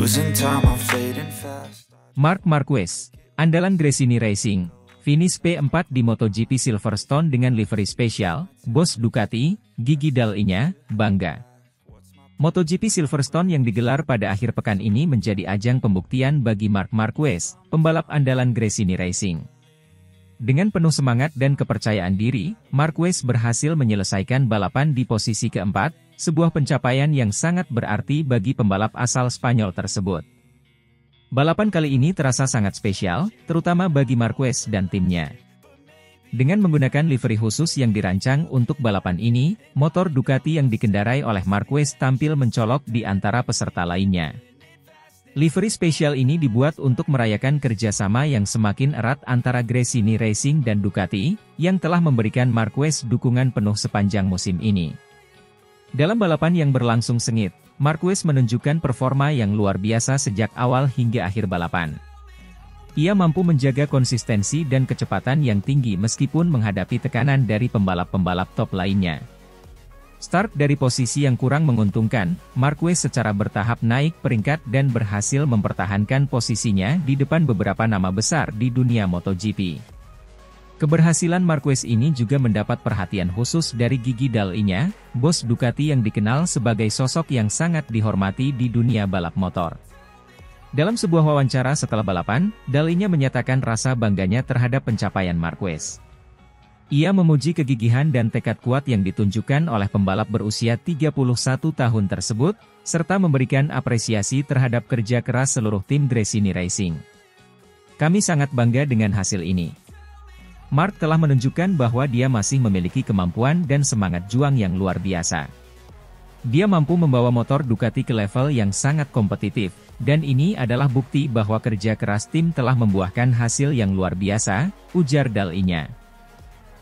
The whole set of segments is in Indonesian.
Losing time, I'm fading fast. Marc Marquez, andalan Gresini Racing, finish P4 di MotoGP Silverstone dengan livery spesial, bos Ducati, Gigi Dall'Igna, bangga. MotoGP Silverstone yang digelar pada akhir pekan ini menjadi ajang pembuktian bagi Marc Marquez, pembalap andalan Gresini Racing. Dengan penuh semangat dan kepercayaan diri, Marquez berhasil menyelesaikan balapan di posisi keempat, sebuah pencapaian yang sangat berarti bagi pembalap asal Spanyol tersebut. Balapan kali ini terasa sangat spesial, terutama bagi Marquez dan timnya. Dengan menggunakan livery khusus yang dirancang untuk balapan ini, motor Ducati yang dikendarai oleh Marquez tampil mencolok di antara peserta lainnya. Livery spesial ini dibuat untuk merayakan kerjasama yang semakin erat antara Gresini Racing dan Ducati, yang telah memberikan Marquez dukungan penuh sepanjang musim ini. Dalam balapan yang berlangsung sengit, Marquez menunjukkan performa yang luar biasa sejak awal hingga akhir balapan. Ia mampu menjaga konsistensi dan kecepatan yang tinggi meskipun menghadapi tekanan dari pembalap-pembalap top lainnya. Start dari posisi yang kurang menguntungkan, Marquez secara bertahap naik peringkat dan berhasil mempertahankan posisinya di depan beberapa nama besar di dunia MotoGP. Keberhasilan Marquez ini juga mendapat perhatian khusus dari Gigi Dall'Igna, bos Ducati yang dikenal sebagai sosok yang sangat dihormati di dunia balap motor. Dalam sebuah wawancara setelah balapan, Dall'Igna menyatakan rasa bangganya terhadap pencapaian Marquez. Ia memuji kegigihan dan tekad kuat yang ditunjukkan oleh pembalap berusia 31 tahun tersebut, serta memberikan apresiasi terhadap kerja keras seluruh tim Gresini Racing. Kami sangat bangga dengan hasil ini. Marc telah menunjukkan bahwa dia masih memiliki kemampuan dan semangat juang yang luar biasa. Dia mampu membawa motor Ducati ke level yang sangat kompetitif, dan ini adalah bukti bahwa kerja keras tim telah membuahkan hasil yang luar biasa, ujar Dall'Igna.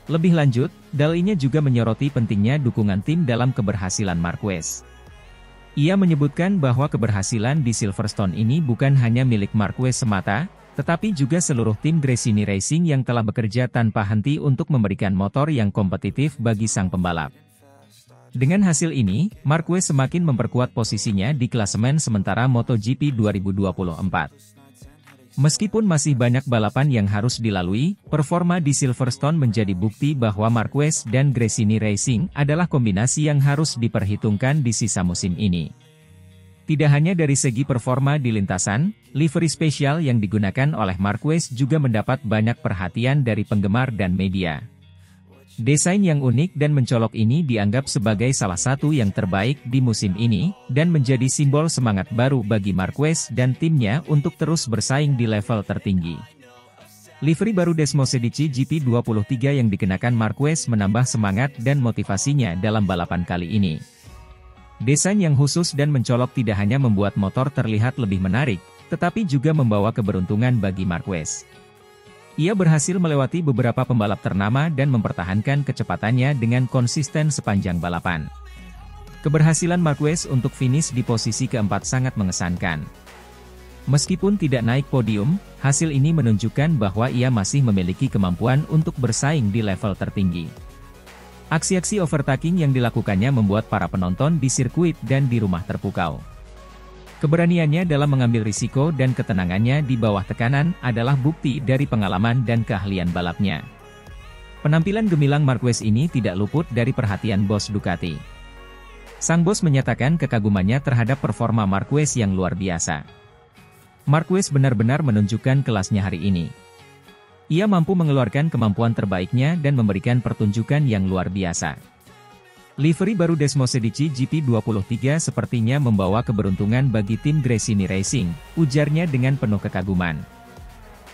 Lebih lanjut, Dall'Igna juga menyoroti pentingnya dukungan tim dalam keberhasilan Marquez. Ia menyebutkan bahwa keberhasilan di Silverstone ini bukan hanya milik Marquez semata, tetapi juga seluruh tim Gresini Racing yang telah bekerja tanpa henti untuk memberikan motor yang kompetitif bagi sang pembalap. Dengan hasil ini, Marquez semakin memperkuat posisinya di klasemen sementara MotoGP 2024. Meskipun masih banyak balapan yang harus dilalui, performa di Silverstone menjadi bukti bahwa Marquez dan Gresini Racing adalah kombinasi yang harus diperhitungkan di sisa musim ini. Tidak hanya dari segi performa di lintasan, livery spesial yang digunakan oleh Marquez juga mendapat banyak perhatian dari penggemar dan media. Desain yang unik dan mencolok ini dianggap sebagai salah satu yang terbaik di musim ini, dan menjadi simbol semangat baru bagi Marquez dan timnya untuk terus bersaing di level tertinggi. Livery baru Desmosedici GP23 yang dikenakan Marquez menambah semangat dan motivasinya dalam balapan kali ini. Desain yang khusus dan mencolok tidak hanya membuat motor terlihat lebih menarik, tetapi juga membawa keberuntungan bagi Marquez. Ia berhasil melewati beberapa pembalap ternama dan mempertahankan kecepatannya dengan konsisten sepanjang balapan. Keberhasilan Marquez untuk finish di posisi keempat sangat mengesankan. Meskipun tidak naik podium, hasil ini menunjukkan bahwa ia masih memiliki kemampuan untuk bersaing di level tertinggi. Aksi-aksi overtaking yang dilakukannya membuat para penonton di sirkuit dan di rumah terpukau. Keberaniannya dalam mengambil risiko dan ketenangannya di bawah tekanan adalah bukti dari pengalaman dan keahlian balapnya. Penampilan gemilang Marquez ini tidak luput dari perhatian bos Ducati. Sang bos menyatakan kekagumannya terhadap performa Marquez yang luar biasa. Marquez benar-benar menunjukkan kelasnya hari ini. Ia mampu mengeluarkan kemampuan terbaiknya dan memberikan pertunjukan yang luar biasa. Livery baru Desmosedici GP23 sepertinya membawa keberuntungan bagi tim Gresini Racing, ujarnya dengan penuh kekaguman.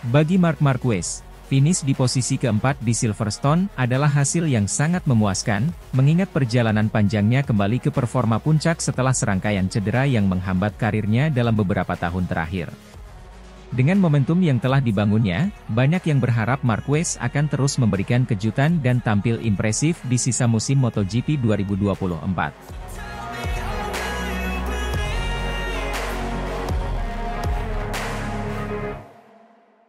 Bagi Marc Marquez, finish di posisi keempat di Silverstone adalah hasil yang sangat memuaskan, mengingat perjalanan panjangnya kembali ke performa puncak setelah serangkaian cedera yang menghambat karirnya dalam beberapa tahun terakhir. Dengan momentum yang telah dibangunnya, banyak yang berharap Marquez akan terus memberikan kejutan dan tampil impresif di sisa musim MotoGP 2024.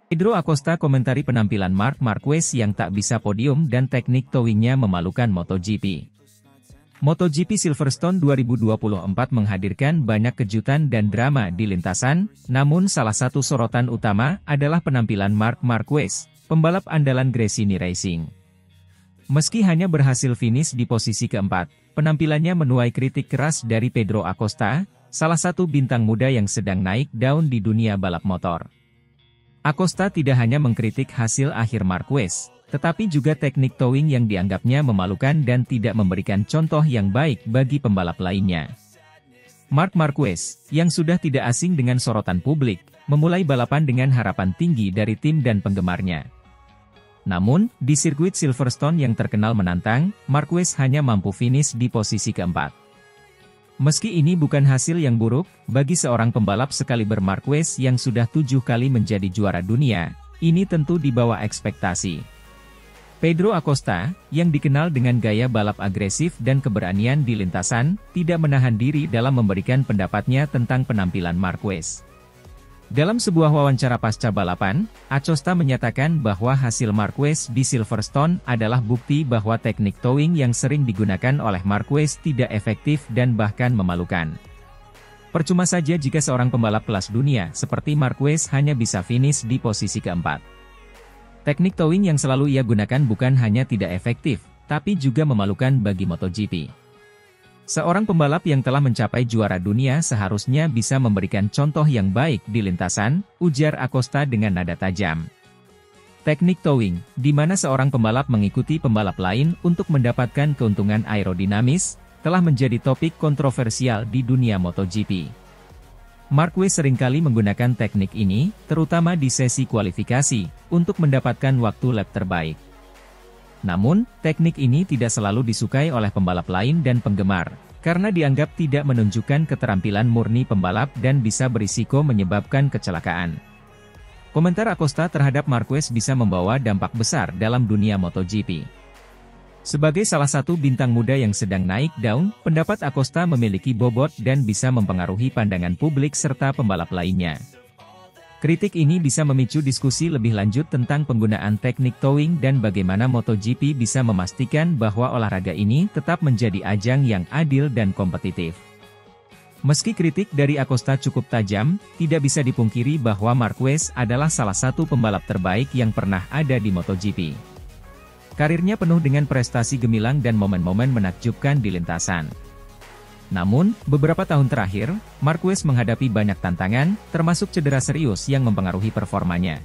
Pedro Acosta komentari penampilan Marc Marquez yang tak bisa podium dan teknik towingnya memalukan MotoGP. MotoGP Silverstone 2024 menghadirkan banyak kejutan dan drama di lintasan, namun salah satu sorotan utama adalah penampilan Marc Marquez, pembalap andalan Gresini Racing. Meski hanya berhasil finish di posisi keempat, penampilannya menuai kritik keras dari Pedro Acosta, salah satu bintang muda yang sedang naik daun di dunia balap motor. Acosta tidak hanya mengkritik hasil akhir Marquez, tetapi juga teknik towing yang dianggapnya memalukan dan tidak memberikan contoh yang baik bagi pembalap lainnya. Marc Marquez, yang sudah tidak asing dengan sorotan publik, memulai balapan dengan harapan tinggi dari tim dan penggemarnya. Namun, di sirkuit Silverstone yang terkenal menantang, Marquez hanya mampu finish di posisi keempat. Meski ini bukan hasil yang buruk, bagi seorang pembalap sekaliber Marquez yang sudah 7 kali menjadi juara dunia, ini tentu di bawah ekspektasi. Pedro Acosta, yang dikenal dengan gaya balap agresif dan keberanian di lintasan, tidak menahan diri dalam memberikan pendapatnya tentang penampilan Marquez. Dalam sebuah wawancara pasca balapan, Acosta menyatakan bahwa hasil Marquez di Silverstone adalah bukti bahwa teknik towing yang sering digunakan oleh Marquez tidak efektif dan bahkan memalukan. Percuma saja jika seorang pembalap kelas dunia seperti Marquez hanya bisa finish di posisi keempat. Teknik towing yang selalu ia gunakan bukan hanya tidak efektif, tapi juga memalukan bagi MotoGP. Seorang pembalap yang telah mencapai juara dunia seharusnya bisa memberikan contoh yang baik di lintasan, ujar Acosta dengan nada tajam. Teknik towing, di mana seorang pembalap mengikuti pembalap lain untuk mendapatkan keuntungan aerodinamis, telah menjadi topik kontroversial di dunia MotoGP. Marquez seringkali menggunakan teknik ini, terutama di sesi kualifikasi, untuk mendapatkan waktu lap terbaik. Namun, teknik ini tidak selalu disukai oleh pembalap lain dan penggemar, karena dianggap tidak menunjukkan keterampilan murni pembalap dan bisa berisiko menyebabkan kecelakaan. Komentar Acosta terhadap Marquez bisa membawa dampak besar dalam dunia MotoGP. Sebagai salah satu bintang muda yang sedang naik daun, pendapat Acosta memiliki bobot dan bisa mempengaruhi pandangan publik serta pembalap lainnya. Kritik ini bisa memicu diskusi lebih lanjut tentang penggunaan teknik towing dan bagaimana MotoGP bisa memastikan bahwa olahraga ini tetap menjadi ajang yang adil dan kompetitif. Meski kritik dari Acosta cukup tajam, tidak bisa dipungkiri bahwa Marquez adalah salah satu pembalap terbaik yang pernah ada di MotoGP. Karirnya penuh dengan prestasi gemilang dan momen-momen menakjubkan di lintasan. Namun, beberapa tahun terakhir, Marquez menghadapi banyak tantangan, termasuk cedera serius yang mempengaruhi performanya.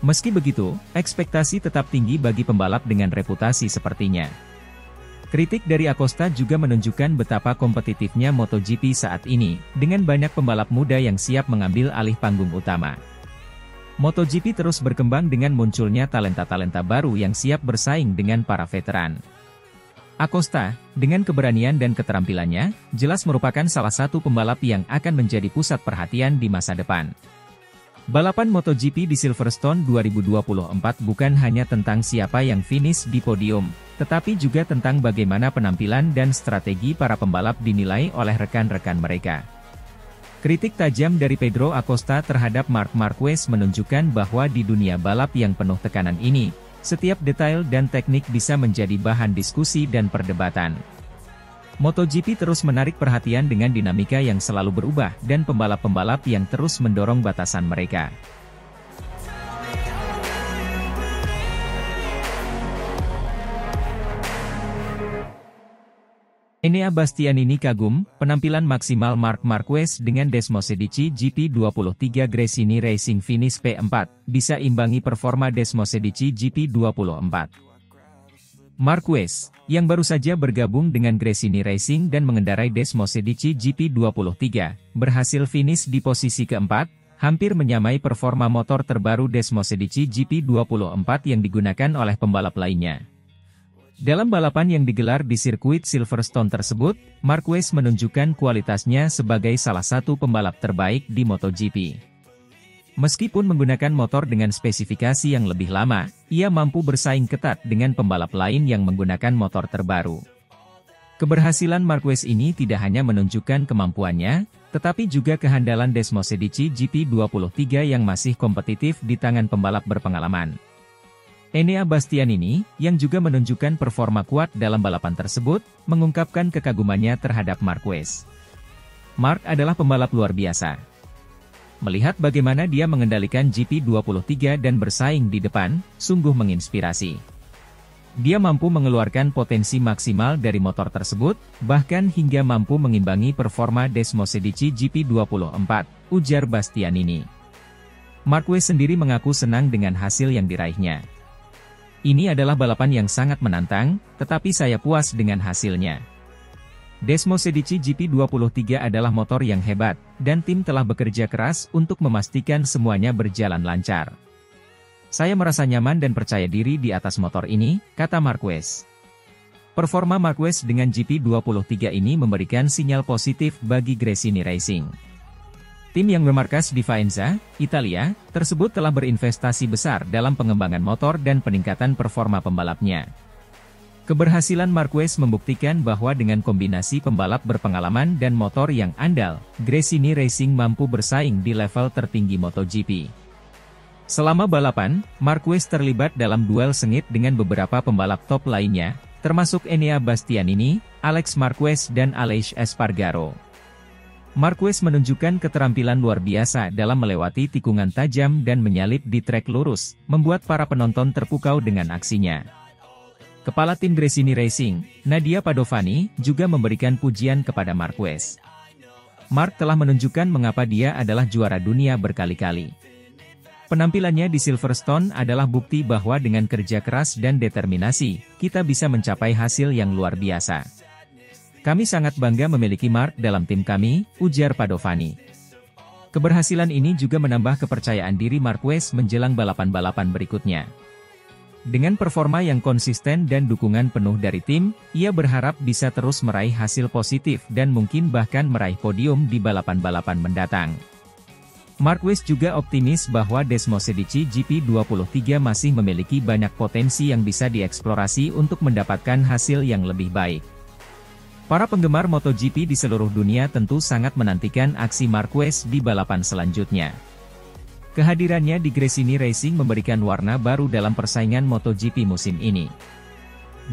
Meski begitu, ekspektasi tetap tinggi bagi pembalap dengan reputasi sepertinya. Kritik dari Acosta juga menunjukkan betapa kompetitifnya MotoGP saat ini, dengan banyak pembalap muda yang siap mengambil alih panggung utama. MotoGP terus berkembang dengan munculnya talenta-talenta baru yang siap bersaing dengan para veteran. Acosta, dengan keberanian dan keterampilannya, jelas merupakan salah satu pembalap yang akan menjadi pusat perhatian di masa depan. Balapan MotoGP di Silverstone 2024 bukan hanya tentang siapa yang finish di podium, tetapi juga tentang bagaimana penampilan dan strategi para pembalap dinilai oleh rekan-rekan mereka. Kritik tajam dari Pedro Acosta terhadap Marc Marquez menunjukkan bahwa di dunia balap yang penuh tekanan ini, setiap detail dan teknik bisa menjadi bahan diskusi dan perdebatan. MotoGP terus menarik perhatian dengan dinamika yang selalu berubah dan pembalap-pembalap yang terus mendorong batasan mereka. Enea Bastianini kagum, penampilan maksimal Marc Marquez dengan Desmosedici GP23 Gresini Racing finish P4, bisa imbangi performa Desmosedici GP24. Marquez, yang baru saja bergabung dengan Gresini Racing dan mengendarai Desmosedici GP23, berhasil finish di posisi keempat, hampir menyamai performa motor terbaru Desmosedici GP24 yang digunakan oleh pembalap lainnya. Dalam balapan yang digelar di sirkuit Silverstone tersebut, Marquez menunjukkan kualitasnya sebagai salah satu pembalap terbaik di MotoGP. Meskipun menggunakan motor dengan spesifikasi yang lebih lama, ia mampu bersaing ketat dengan pembalap lain yang menggunakan motor terbaru. Keberhasilan Marquez ini tidak hanya menunjukkan kemampuannya, tetapi juga kehandalan Desmosedici GP23 yang masih kompetitif di tangan pembalap berpengalaman. Enea Bastianini, yang juga menunjukkan performa kuat dalam balapan tersebut, mengungkapkan kekagumannya terhadap Marquez. Mark adalah pembalap luar biasa. Melihat bagaimana dia mengendalikan GP23 dan bersaing di depan, sungguh menginspirasi. Dia mampu mengeluarkan potensi maksimal dari motor tersebut, bahkan hingga mampu mengimbangi performa Desmosedici GP24, ujar Bastianini. Marquez sendiri mengaku senang dengan hasil yang diraihnya. Ini adalah balapan yang sangat menantang, tetapi saya puas dengan hasilnya. Desmosedici GP23 adalah motor yang hebat, dan tim telah bekerja keras untuk memastikan semuanya berjalan lancar. Saya merasa nyaman dan percaya diri di atas motor ini, kata Marquez. Performa Marquez dengan GP23 ini memberikan sinyal positif bagi Gresini Racing. Tim yang bermarkas di Faenza, Italia, tersebut telah berinvestasi besar dalam pengembangan motor dan peningkatan performa pembalapnya. Keberhasilan Marquez membuktikan bahwa dengan kombinasi pembalap berpengalaman dan motor yang andal, Gresini Racing mampu bersaing di level tertinggi MotoGP. Selama balapan, Marquez terlibat dalam duel sengit dengan beberapa pembalap top lainnya, termasuk Enea Bastianini, Alex Marquez dan Aleix Espargaro. Marquez menunjukkan keterampilan luar biasa dalam melewati tikungan tajam dan menyalip di trek lurus, membuat para penonton terpukau dengan aksinya. Kepala tim Gresini Racing, Nadia Padovani, juga memberikan pujian kepada Marquez. Mark telah menunjukkan mengapa dia adalah juara dunia berkali-kali. Penampilannya di Silverstone adalah bukti bahwa dengan kerja keras dan determinasi, kita bisa mencapai hasil yang luar biasa. Kami sangat bangga memiliki Mark dalam tim kami, ujar Padovani. Keberhasilan ini juga menambah kepercayaan diri Marquez menjelang balapan-balapan berikutnya. Dengan performa yang konsisten dan dukungan penuh dari tim, ia berharap bisa terus meraih hasil positif dan mungkin bahkan meraih podium di balapan-balapan mendatang. Marquez juga optimis bahwa Desmosedici GP23 masih memiliki banyak potensi yang bisa dieksplorasi untuk mendapatkan hasil yang lebih baik. Para penggemar MotoGP di seluruh dunia tentu sangat menantikan aksi Marquez di balapan selanjutnya. Kehadirannya di Gresini Racing memberikan warna baru dalam persaingan MotoGP musim ini.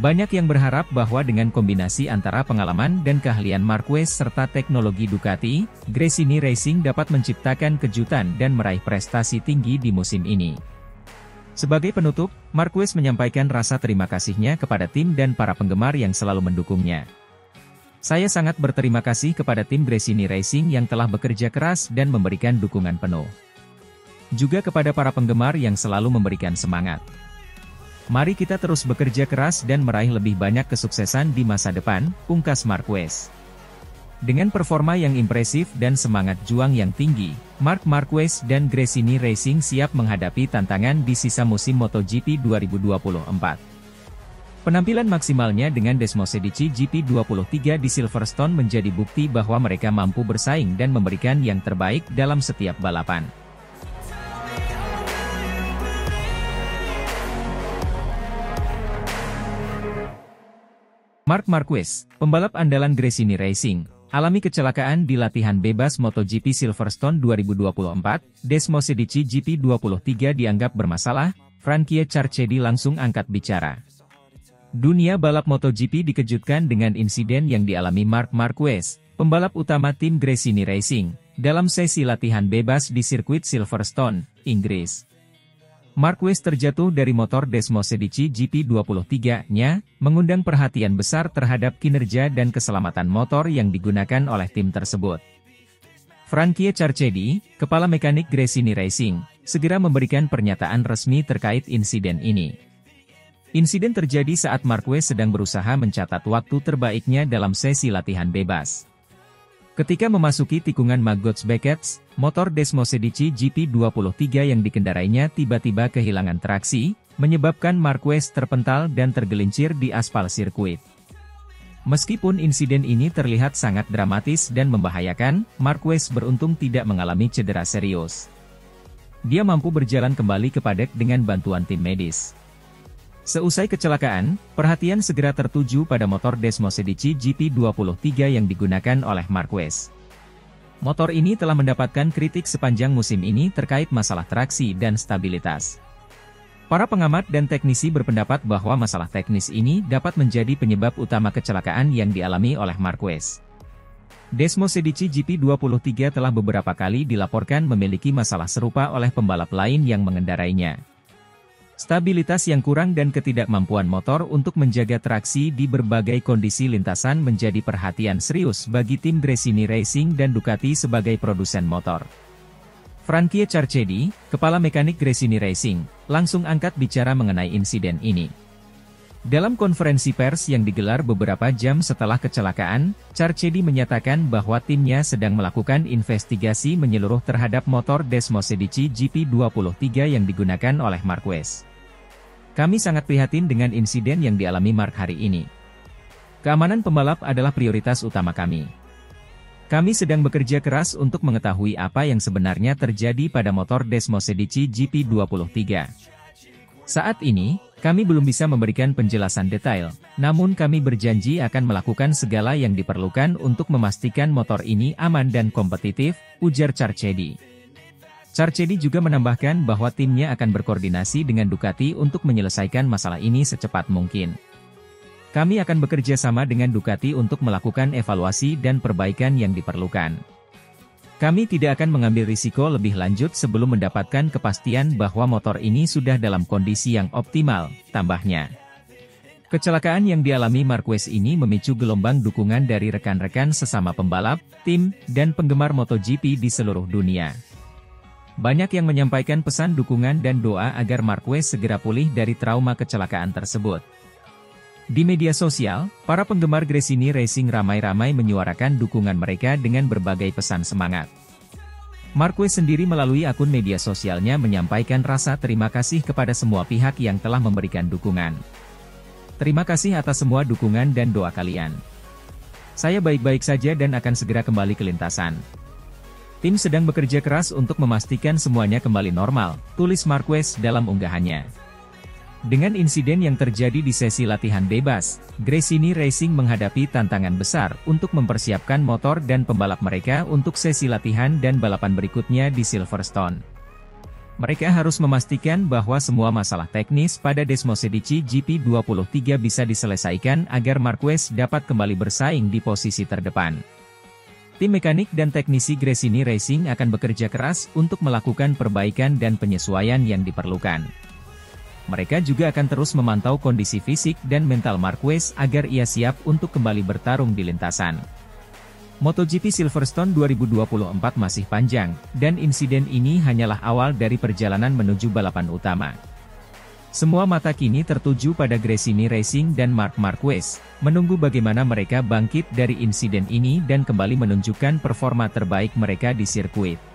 Banyak yang berharap bahwa dengan kombinasi antara pengalaman dan keahlian Marquez serta teknologi Ducati, Gresini Racing dapat menciptakan kejutan dan meraih prestasi tinggi di musim ini. Sebagai penutup, Marquez menyampaikan rasa terima kasihnya kepada tim dan para penggemar yang selalu mendukungnya. Saya sangat berterima kasih kepada tim Gresini Racing yang telah bekerja keras dan memberikan dukungan penuh. Juga kepada para penggemar yang selalu memberikan semangat. Mari kita terus bekerja keras dan meraih lebih banyak kesuksesan di masa depan, pungkas Marquez. Dengan performa yang impresif dan semangat juang yang tinggi, Marc Marquez dan Gresini Racing siap menghadapi tantangan di sisa musim MotoGP 2024. Penampilan maksimalnya dengan Desmosedici GP23 di Silverstone menjadi bukti bahwa mereka mampu bersaing dan memberikan yang terbaik dalam setiap balapan. Marc Marquez, pembalap andalan Gresini Racing, alami kecelakaan di latihan bebas MotoGP Silverstone 2024, Desmosedici GP23 dianggap bermasalah, Frankie Carchedi langsung angkat bicara. Dunia balap MotoGP dikejutkan dengan insiden yang dialami Marc Marquez, pembalap utama tim Gresini Racing, dalam sesi latihan bebas di sirkuit Silverstone, Inggris. Marquez terjatuh dari motor Desmosedici GP23-nya, mengundang perhatian besar terhadap kinerja dan keselamatan motor yang digunakan oleh tim tersebut. Frankie Carchedi, kepala mekanik Gresini Racing, segera memberikan pernyataan resmi terkait insiden ini. Insiden terjadi saat Marquez sedang berusaha mencatat waktu terbaiknya dalam sesi latihan bebas. Ketika memasuki tikungan Maggots-Beckets, motor Desmosedici GP23 yang dikendarainya tiba-tiba kehilangan traksi, menyebabkan Marquez terpental dan tergelincir di aspal sirkuit. Meskipun insiden ini terlihat sangat dramatis dan membahayakan, Marquez beruntung tidak mengalami cedera serius. Dia mampu berjalan kembali ke paddock dengan bantuan tim medis. Seusai kecelakaan, perhatian segera tertuju pada motor Desmosedici GP23 yang digunakan oleh Marquez. Motor ini telah mendapatkan kritik sepanjang musim ini terkait masalah traksi dan stabilitas. Para pengamat dan teknisi berpendapat bahwa masalah teknis ini dapat menjadi penyebab utama kecelakaan yang dialami oleh Marquez. Desmosedici GP23 telah beberapa kali dilaporkan memiliki masalah serupa oleh pembalap lain yang mengendarainya. Stabilitas yang kurang dan ketidakmampuan motor untuk menjaga traksi di berbagai kondisi lintasan menjadi perhatian serius bagi tim Gresini Racing dan Ducati sebagai produsen motor. Frankie Carchedi, kepala mekanik Gresini Racing, langsung angkat bicara mengenai insiden ini. Dalam konferensi pers yang digelar beberapa jam setelah kecelakaan, Carchedi menyatakan bahwa timnya sedang melakukan investigasi menyeluruh terhadap motor Desmosedici GP23 yang digunakan oleh Marquez. Kami sangat prihatin dengan insiden yang dialami Mark hari ini. Keamanan pembalap adalah prioritas utama kami. Kami sedang bekerja keras untuk mengetahui apa yang sebenarnya terjadi pada motor Desmosedici GP23. Saat ini, kami belum bisa memberikan penjelasan detail, namun kami berjanji akan melakukan segala yang diperlukan untuk memastikan motor ini aman dan kompetitif, ujar Carchedi. Carchedi juga menambahkan bahwa timnya akan berkoordinasi dengan Ducati untuk menyelesaikan masalah ini secepat mungkin. Kami akan bekerja sama dengan Ducati untuk melakukan evaluasi dan perbaikan yang diperlukan. Kami tidak akan mengambil risiko lebih lanjut sebelum mendapatkan kepastian bahwa motor ini sudah dalam kondisi yang optimal, tambahnya. Kecelakaan yang dialami Marquez ini memicu gelombang dukungan dari rekan-rekan sesama pembalap, tim, dan penggemar MotoGP di seluruh dunia. Banyak yang menyampaikan pesan dukungan dan doa agar Marquez segera pulih dari trauma kecelakaan tersebut. Di media sosial, para penggemar Gresini Racing ramai-ramai menyuarakan dukungan mereka dengan berbagai pesan semangat. Marquez sendiri melalui akun media sosialnya menyampaikan rasa terima kasih kepada semua pihak yang telah memberikan dukungan. Terima kasih atas semua dukungan dan doa kalian. Saya baik-baik saja dan akan segera kembali ke lintasan. Tim sedang bekerja keras untuk memastikan semuanya kembali normal, tulis Marquez dalam unggahannya. Dengan insiden yang terjadi di sesi latihan bebas, Gresini Racing menghadapi tantangan besar untuk mempersiapkan motor dan pembalap mereka untuk sesi latihan dan balapan berikutnya di Silverstone. Mereka harus memastikan bahwa semua masalah teknis pada Desmosedici GP23 bisa diselesaikan agar Marquez dapat kembali bersaing di posisi terdepan. Tim mekanik dan teknisi Gresini Racing akan bekerja keras untuk melakukan perbaikan dan penyesuaian yang diperlukan. Mereka juga akan terus memantau kondisi fisik dan mental Marquez agar ia siap untuk kembali bertarung di lintasan. MotoGP Silverstone 2024 masih panjang, dan insiden ini hanyalah awal dari perjalanan menuju balapan utama. Semua mata kini tertuju pada Gresini Racing dan Marc Marquez, menunggu bagaimana mereka bangkit dari insiden ini dan kembali menunjukkan performa terbaik mereka di sirkuit.